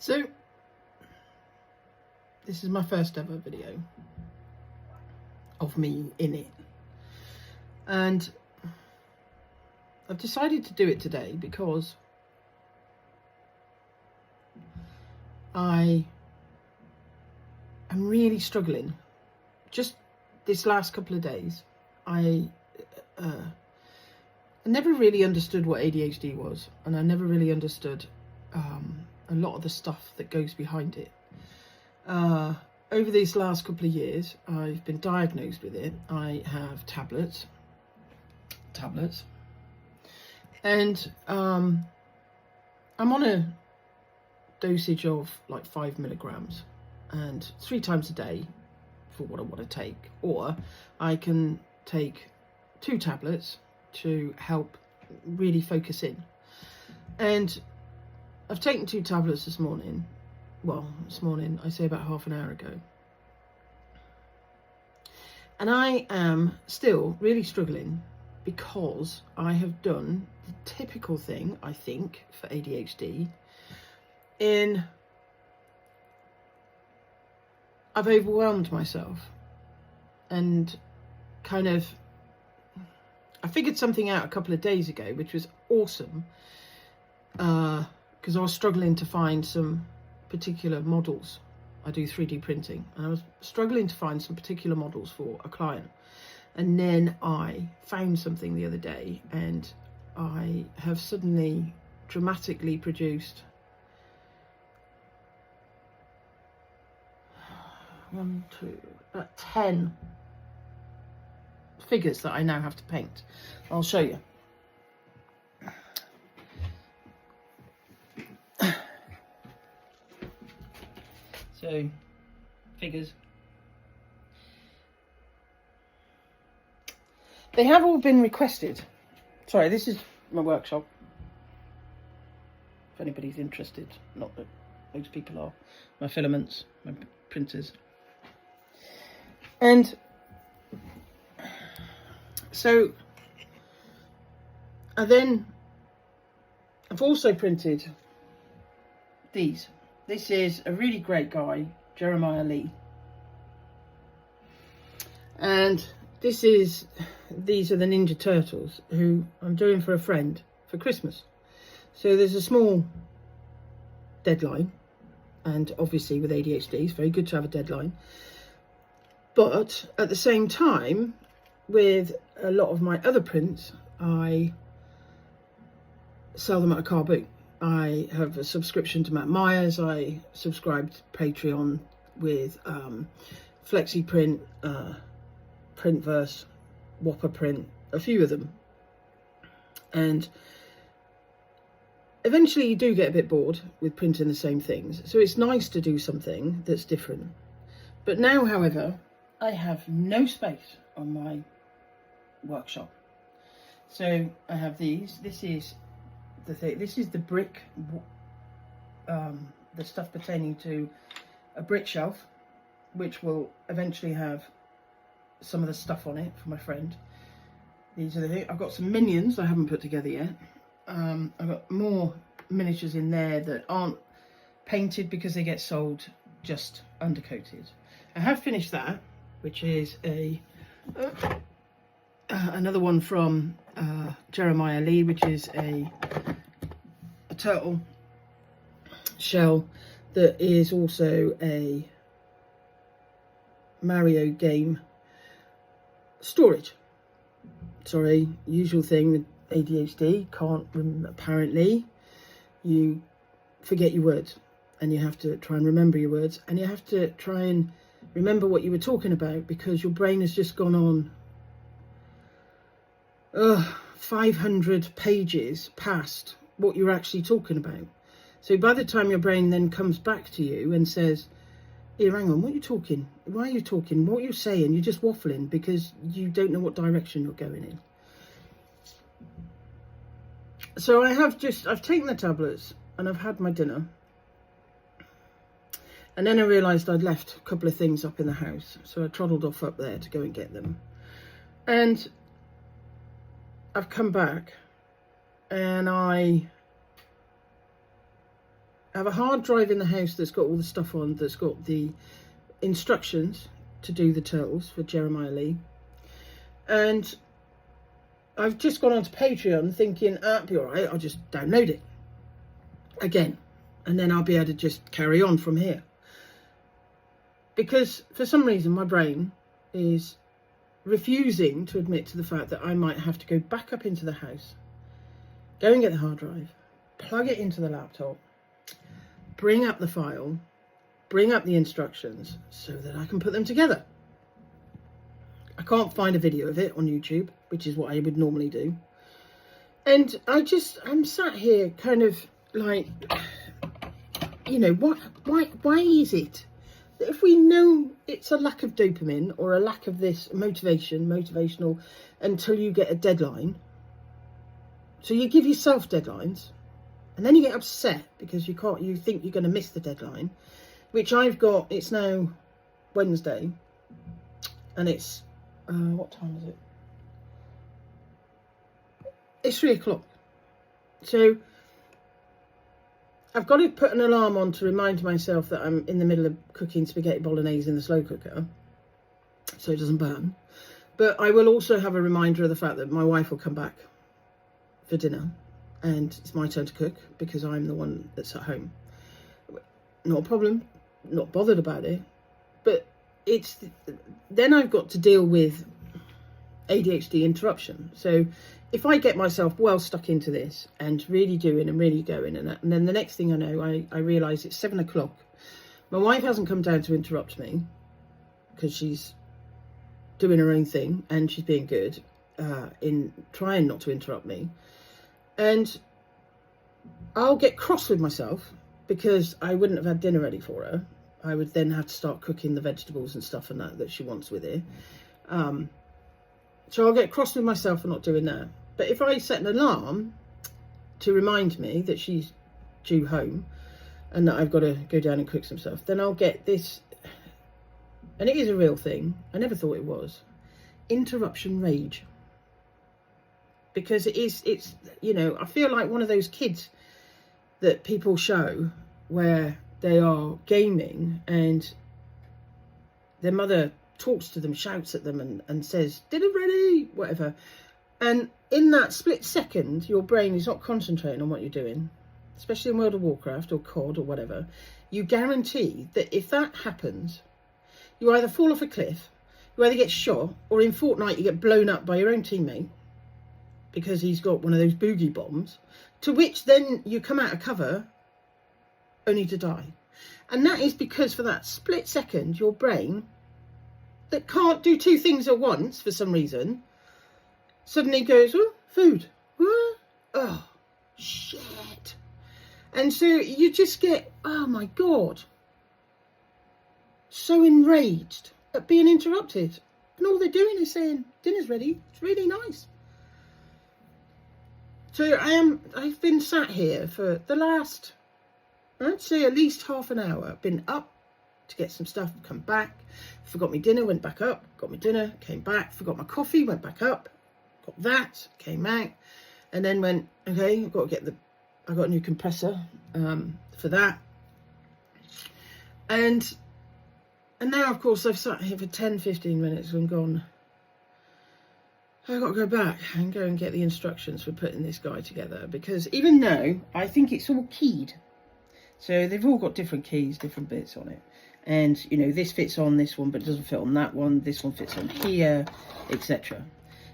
So, this is my first ever video of me in it. And I've decided to do it today because I am really struggling. Just this last couple of days, I never really understood what ADHD was, and I never really understood a lot of the stuff that goes behind it. Over these last couple of years, I've been diagnosed with it. I have tablets, and I'm on a dosage of like 5 milligrams, and 3 times a day for what I want to take, or I can take 2 tablets to help really focus in. And I've taken 2 tablets this morning. Well, this morning, I say about half an hour ago. And I am still really struggling because I have done the typical thing, I think, for ADHD. I've overwhelmed myself and kind of, I figured something out a couple of days ago, which was awesome, because I was struggling to find some particular models. I do 3D printing, and I was struggling to find some particular models for a client. And then I found something the other day, and I have suddenly dramatically produced 10 figures that I now have to paint. I'll show you. So, figures. They have all been requested. Sorry, this is my workshop. If anybody's interested, not that most people are. My filaments, my printers. And so I've also printed these. This is a really great guy, Jeremiah Lee. And these are the Ninja Turtles, who I'm doing for a friend for Christmas. So there's a small deadline, and obviously with ADHD, it's very good to have a deadline. But at the same time, with a lot of my other prints, I sell them at a car boot. I have a subscription to Matt Myers. I subscribed to Patreon with Flexi Print, Printverse, Whopper Print, a few of them. And eventually you do get a bit bored with printing the same things. So it's nice to do something that's different. But now, however, I have no space on my workshop. So I have these. This is the thing. This is the brick, the stuff pertaining to a brick shelf, which will eventually have some of the stuff on it for my friend. These are the things. I've got some minions I haven't put together yet. I've got more miniatures in there that aren't painted because they get sold just undercoated. I have finished that, which is another one from Jeremiah Lee, which is a turtle shell that is also a Mario game storage. Sorry, usual thing with ADHD, apparently you forget your words, and you have to try and remember your words, and you have to try and remember what you were talking about, because your brain has just gone on 500 pages past what you're actually talking about. So by the time your brain then comes back to you and says, here, hang on, what are you talking? Why are you talking? What are you saying? You're just waffling because you don't know what direction you're going in. So I've taken the tablets and I've had my dinner. And then I realised I'd left a couple of things up in the house. So I toddled off up there to go and get them. And I've come back and I I have a hard drive in the house that's got all the stuff on, that's got the instructions to do the turtles for Jeremiah Lee. And I've just gone onto Patreon thinking, it'll be all right, I'll just download it again. And then I'll be able to just carry on from here. Because for some reason, my brain is refusing to admit to the fact that I might have to go back up into the house, go and get the hard drive, plug it into the laptop, bring up the file, bring up the instructions so that I can put them together. I can't find a video of it on YouTube, which is what I would normally do. And I'm sat here kind of like, you know, why is it that if we know it's a lack of dopamine or a lack of this motivational until you get a deadline, so you give yourself deadlines, and then you get upset because you think you're going to miss the deadline, which I've got. It's now Wednesday, and it's, what time is it? It's 3 o'clock. So I've got to put an alarm on to remind myself that I'm in the middle of cooking spaghetti bolognese in the slow cooker, so it doesn't burn. But I will also have a reminder of the fact that my wife will come back for dinner, and it's my turn to cook because I'm the one that's at home. Not a problem, not bothered about it, but then I've got to deal with ADHD interruption. So if I get myself well stuck into this and really doing and really going, and then the next thing I know, I realise it's 7 o'clock. My wife hasn't come down to interrupt me because she's doing her own thing and she's being good in trying not to interrupt me. And I'll get cross with myself because I wouldn't have had dinner ready for her. I would then have to start cooking the vegetables and stuff and that she wants with it. So I'll get cross with myself for not doing that. But if I set an alarm to remind me that she's due home and that I've got to go down and cook some stuff, then I'll get this, and it is a real thing, I never thought it was, interruption rage. Because it's, you know, I feel like one of those kids that people show where they are gaming and their mother talks to them, shouts at them and says, dinner ready, whatever. And in that split second, your brain is not concentrating on what you're doing, especially in World of Warcraft or COD or whatever. You guarantee that if that happens, you either fall off a cliff, you either get shot, or in Fortnite you get blown up by your own teammate because he's got one of those boogie bombs, to which then you come out of cover only to die. And that is because for that split second, your brain, that can't do two things at once for some reason, suddenly goes, oh, food. Oh, shit. And so you just get, oh my God, so enraged at being interrupted. And all they're doing is saying, dinner's ready. It's really nice. So I've been sat here for the last, I'd say at least half an hour. I've been up to get some stuff, come back, forgot my dinner, went back up, got my dinner, came back, forgot my coffee, went back up, got that, came out, and then went, okay, I got a new compressor for that. And now, of course, I've sat here for 10, 15 minutes and gone, I've got to go back and go and get the instructions for putting this guy together, because even though I think it's all keyed, so they've all got different keys, different bits on it. And, you know, this fits on this one, but it doesn't fit on that one. This one fits on here, etc.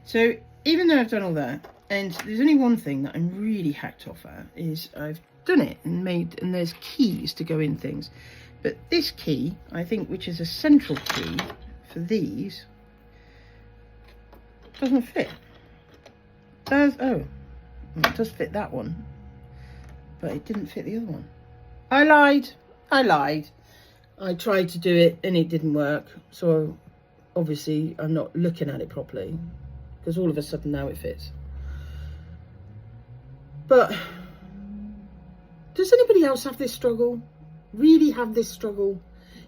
So even though I've done all that, and there's only one thing that I'm really hacked off at, is I've done it and there's keys to go in things. But this key, I think, which is a central key for these, doesn't fit. It does fit that one, but it didn't fit the other one. I lied. I tried to do it and it didn't work. So obviously I'm not looking at it properly, because all of a sudden now it fits. But does anybody else have this struggle? Really have this struggle?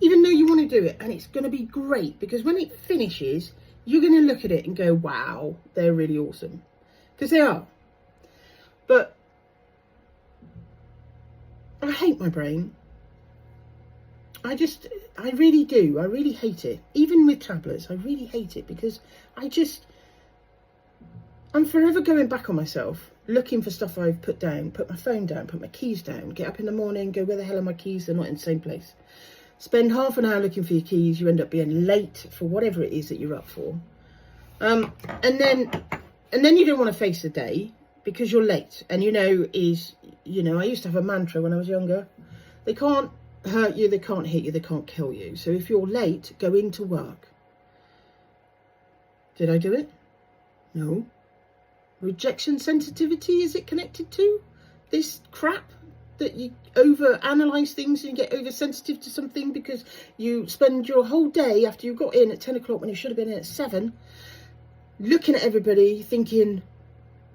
Even though you want to do it and it's going to be great, because when it finishes, you're going to look at it and go, wow, they're really awesome. Because they are. But I hate my brain. I really do. I really hate it. Even with tablets, I really hate it because I'm forever going back on myself, looking for stuff I've put down, put my phone down, put my keys down, get up in the morning, go, where the hell are my keys? They're not in the same place. Spend half an hour looking for your keys. You end up being late for whatever it is that you're up for. And then you don't want to face the day because you're late. And I used to have a mantra when I was younger. They can't hurt you, they can't hit you, they can't kill you. So if you're late, go into work. Did I do it? No. Rejection sensitivity, is it connected to this crap that you over-analyse things and you get oversensitive to something because you spend your whole day after you got in at 10 o'clock when you should have been in at 7, looking at everybody thinking,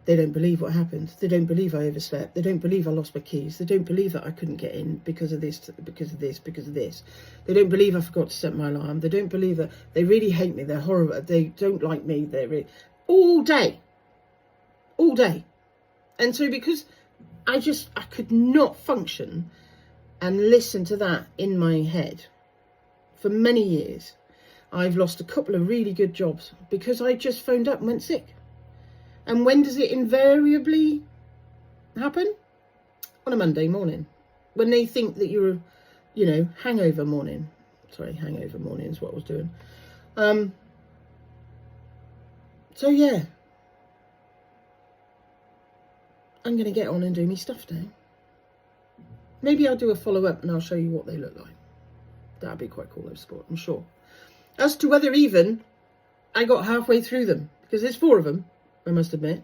they don't believe what happened. They don't believe I overslept. They don't believe I lost my keys. They don't believe that I couldn't get in because of this, because of this, because of this. They don't believe I forgot to set my alarm. They don't believe that. They really hate me. They're horrible. They don't like me. They're all day. All day. And so because I could not function and listen to that in my head for many years, I've lost a couple of really good jobs because I just phoned up and went sick. And when does it invariably happen? On a Monday morning. When they think that you're, hangover morning. Sorry, hangover morning is what I was doing. So yeah. I'm going to get on and do me stuff now. Maybe I'll do a follow-up and I'll show you what they look like. That'd be quite cool, I'm sure. As to whether even I got halfway through them, because there's 4 of them, I must admit,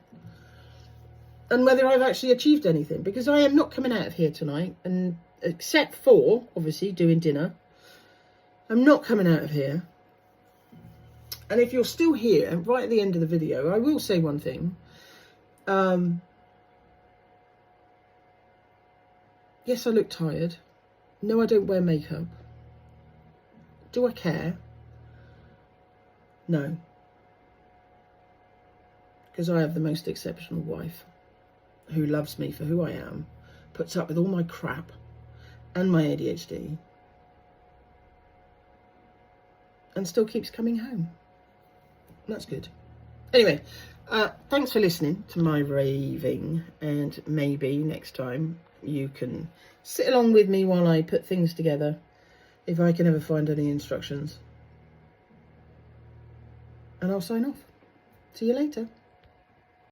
and whether I've actually achieved anything, because I am not coming out of here tonight, and except for, obviously, doing dinner, I'm not coming out of here. And if you're still here, right at the end of the video, I will say one thing. Yes, I look tired. No, I don't wear makeup. Do I care? No. Because I have the most exceptional wife who loves me for who I am, puts up with all my crap and my ADHD, and still keeps coming home. That's good. Anyway, thanks for listening to my raving, and maybe next time you can sit along with me while I put things together, if I can ever find any instructions. And I'll sign off. See you later.